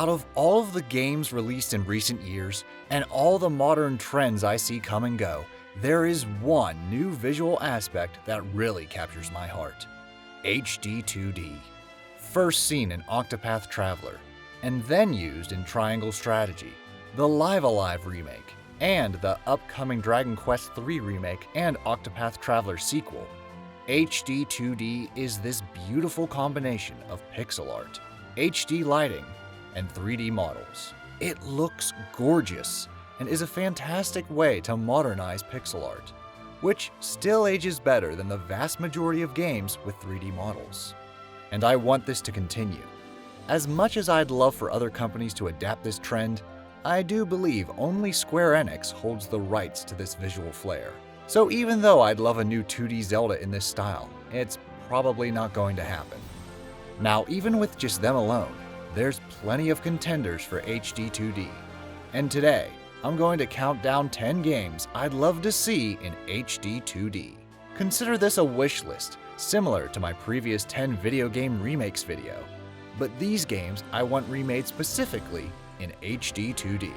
Out of all of the games released in recent years, and all the modern trends I see come and go, there is one new visual aspect that really captures my heart. HD-2D. First seen in Octopath Traveler, and then used in Triangle Strategy, the Live Alive remake, and the upcoming Dragon Quest III remake and Octopath Traveler sequel. HD-2D is this beautiful combination of pixel art, HD lighting, and 3D models. It looks gorgeous and is a fantastic way to modernize pixel art, which still ages better than the vast majority of games with 3D models. And I want this to continue. As much as I'd love for other companies to adapt this trend, I do believe only Square Enix holds the rights to this visual flair. So even though I'd love a new 2D Zelda in this style, it's probably not going to happen. Now, even with just them alone, there's plenty of contenders for HD-2D. And today, I'm going to count down 10 games I'd love to see in HD-2D. Consider this a wish list, similar to my previous 10 video game remakes video. But these games I want remade specifically in HD-2D.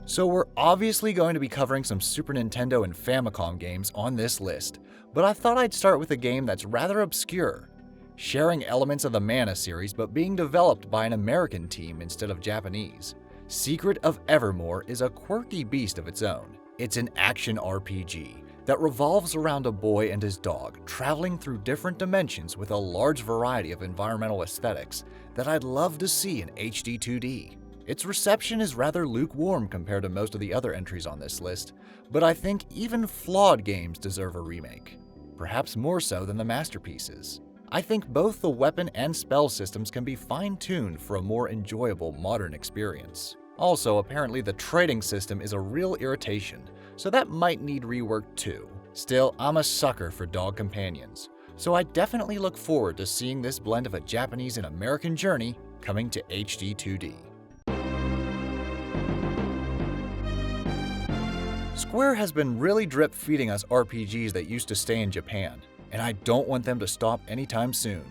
So we're obviously going to be covering some Super Nintendo and Famicom games on this list, but I thought I'd start with a game that's rather obscure, sharing elements of the Mana series but being developed by an American team instead of Japanese. Secret of Evermore is a quirky beast of its own. It's an action RPG that revolves around a boy and his dog traveling through different dimensions with a large variety of environmental aesthetics that I'd love to see in HD-2D. Its reception is rather lukewarm compared to most of the other entries on this list, but I think even flawed games deserve a remake, perhaps more so than the masterpieces. I think both the weapon and spell systems can be fine-tuned for a more enjoyable modern experience. Also, apparently the trading system is a real irritation, so that might need rework too. Still, I'm a sucker for dog companions, so I definitely look forward to seeing this blend of a Japanese and American journey coming to HD-2D. Square has been really drip-feeding us RPGs that used to stay in Japan, and I don't want them to stop anytime soon.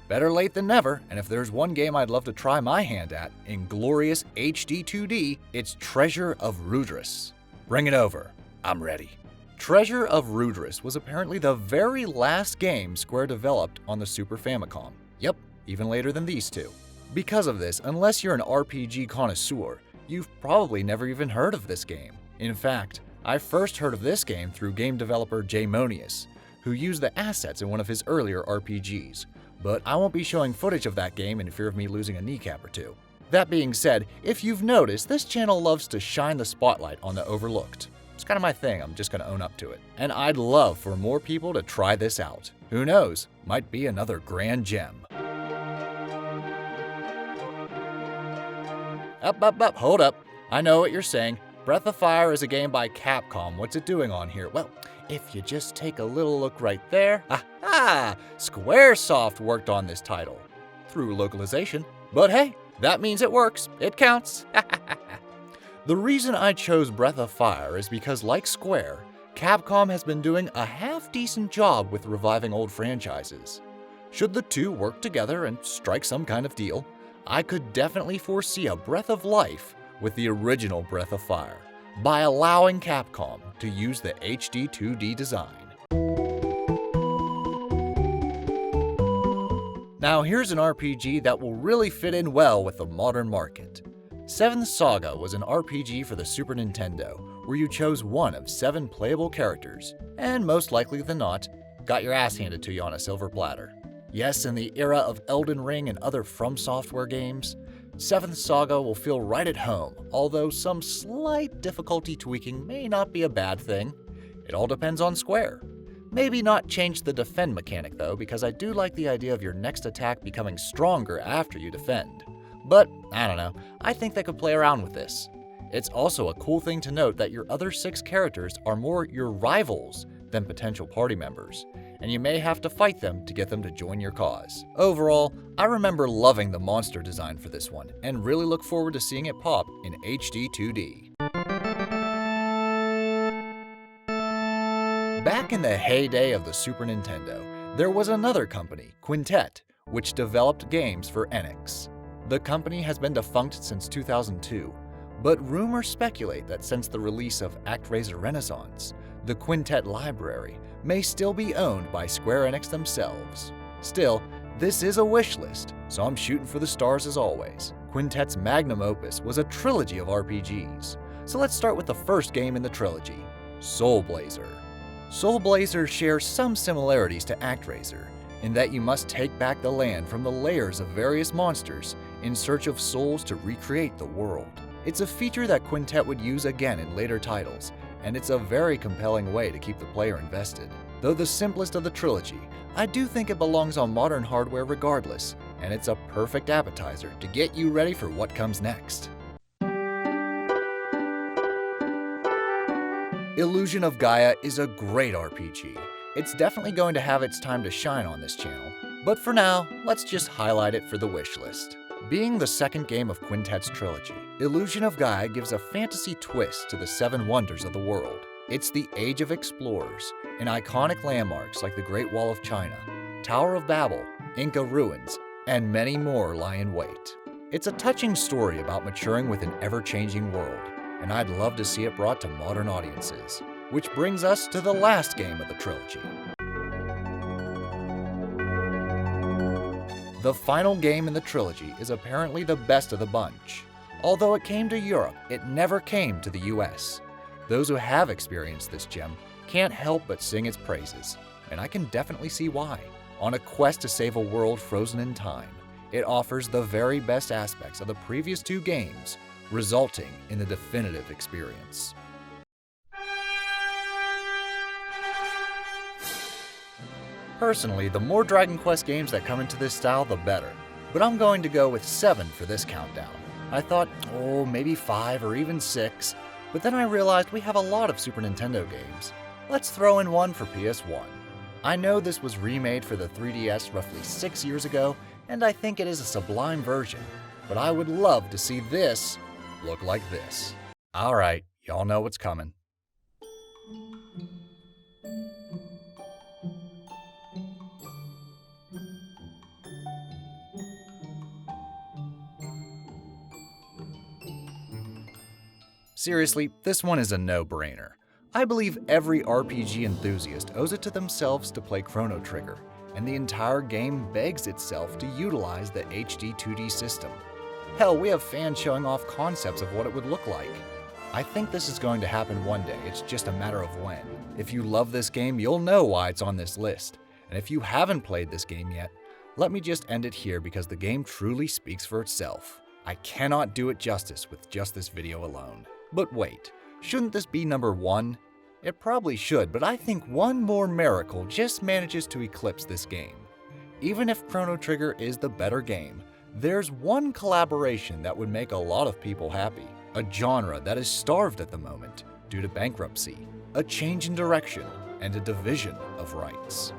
Better late than never, and if there's one game I'd love to try my hand at in glorious HD-2D, it's Treasure of RUDRAS. Bring it over. I'm ready. Treasure of RUDRAS was apparently the very last game Square developed on the Super Famicom. Yep, even later than these two. Because of this, unless you're an RPG connoisseur, you've probably never even heard of this game. In fact, I first heard of this game through game developer J-Monius, who used the assets in one of his earlier RPGs, but I won't be showing footage of that game in fear of me losing a kneecap or two. That being said, if you've noticed, this channel loves to shine the spotlight on the overlooked. It's kind of my thing, I'm just going to own up to it. And I'd love for more people to try this out. Who knows, might be another grand gem. Up, hold up. I know what you're saying. Breath of Fire is a game by Capcom. What's it doing on here? Well, if you just take a little look right there, Squaresoft worked on this title through localization. But hey, that means it works. It counts. The reason I chose Breath of Fire is because, like Square, Capcom has been doing a half-decent job with reviving old franchises. Should the two work together and strike some kind of deal, I could definitely foresee a Breath of Life with the original Breath of Fire by allowing Capcom to use the HD-2D design. Now here's an RPG that will really fit in well with the modern market. Seventh Saga was an RPG for the Super Nintendo where you chose one of 7 playable characters, and most likely than not, got your ass handed to you on a silver platter. Yes, in the era of Elden Ring and other From Software games, Seventh Saga will feel right at home, although some slight difficulty tweaking may not be a bad thing. It all depends on Square. Maybe not change the defend mechanic though, because I do like the idea of your next attack becoming stronger after you defend. But, I don't know, I think they could play around with this. It's also a cool thing to note that your other 6 characters are more your rivals than potential party members, and you may have to fight them to get them to join your cause. Overall, I remember loving the monster design for this one, and really look forward to seeing it pop in HD-2D. Back in the heyday of the Super Nintendo, there was another company, Quintet, which developed games for Enix. The company has been defunct since 2002, but rumors speculate that since the release of ActRaiser Renaissance, the Quintet library may still be owned by Square Enix themselves. Still, this is a wish list, so I'm shooting for the stars as always. Quintet's magnum opus was a trilogy of RPGs, so let's start with the first game in the trilogy, Soul Blazer. Soul Blazer shares some similarities to ActRaiser, in that you must take back the land from the layers of various monsters in search of souls to recreate the world. It's a feature that Quintet would use again in later titles, and it's a very compelling way to keep the player invested. Though the simplest of the trilogy, I do think it belongs on modern hardware regardless, and it's a perfect appetizer to get you ready for what comes next. Illusion of Gaia is a great RPG. It's definitely going to have its time to shine on this channel, but for now, let's just highlight it for the wish list. Being the second game of Quintet's trilogy, Illusion of Gaia gives a fantasy twist to the seven wonders of the world. It's the age of explorers, and iconic landmarks like the Great Wall of China, Tower of Babel, Inca ruins, and many more lie in wait. It's a touching story about maturing with an ever-changing world, and I'd love to see it brought to modern audiences. Which brings us to the last game of the trilogy. The final game in the trilogy is apparently the best of the bunch. Although it came to Europe, it never came to the US. Those who have experienced this gem can't help but sing its praises, and I can definitely see why. On a quest to save a world frozen in time, it offers the very best aspects of the previous two games, resulting in the definitive experience. Personally, the more Dragon Quest games that come into this style, the better. But I'm going to go with 7 for this countdown. I thought, maybe 5 or even 6, but then I realized we have a lot of Super Nintendo games. Let's throw in one for PS1. I know this was remade for the 3DS roughly 6 years ago, and I think it is a sublime version, but I would love to see this look like this. Alright, y'all know what's coming. Seriously, this one is a no-brainer. I believe every RPG enthusiast owes it to themselves to play Chrono Trigger, and the entire game begs itself to utilize the HD-2D system. Hell, we have fans showing off concepts of what it would look like. I think this is going to happen one day, it's just a matter of when. If you love this game, you'll know why it's on this list. And if you haven't played this game yet, let me just end it here because the game truly speaks for itself. I cannot do it justice with just this video alone. But wait, shouldn't this be number 1? It probably should, but I think one more miracle just manages to eclipse this game. Even if Chrono Trigger is the better game, there's one collaboration that would make a lot of people happy. A genre that is starved at the moment due to bankruptcy, a change in direction, and a division of rights.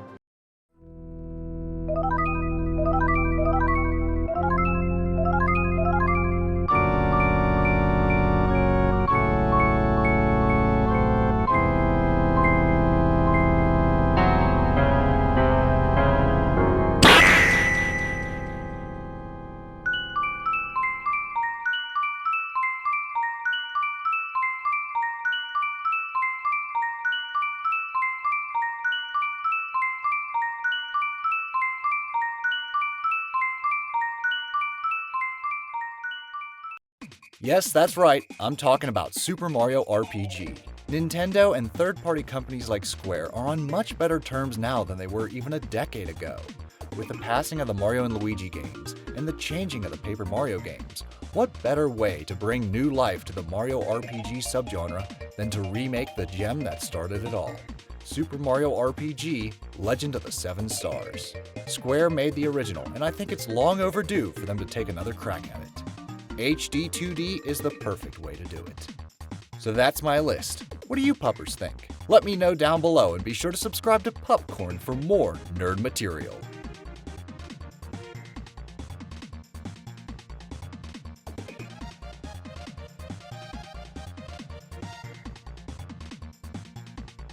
Yes, that's right, I'm talking about Super Mario RPG. Nintendo and third-party companies like Square are on much better terms now than they were even a decade ago. With the passing of the Mario and Luigi games and the changing of the Paper Mario games, what better way to bring new life to the Mario RPG subgenre than to remake the gem that started it all? Super Mario RPG Legend of the Seven Stars. Square made the original, and I think it's long overdue for them to take another crack at it. HD-2D is the perfect way to do it. So that's my list. What do you puppers think? Let me know down below and be sure to subscribe to Pupcorn for more nerd material.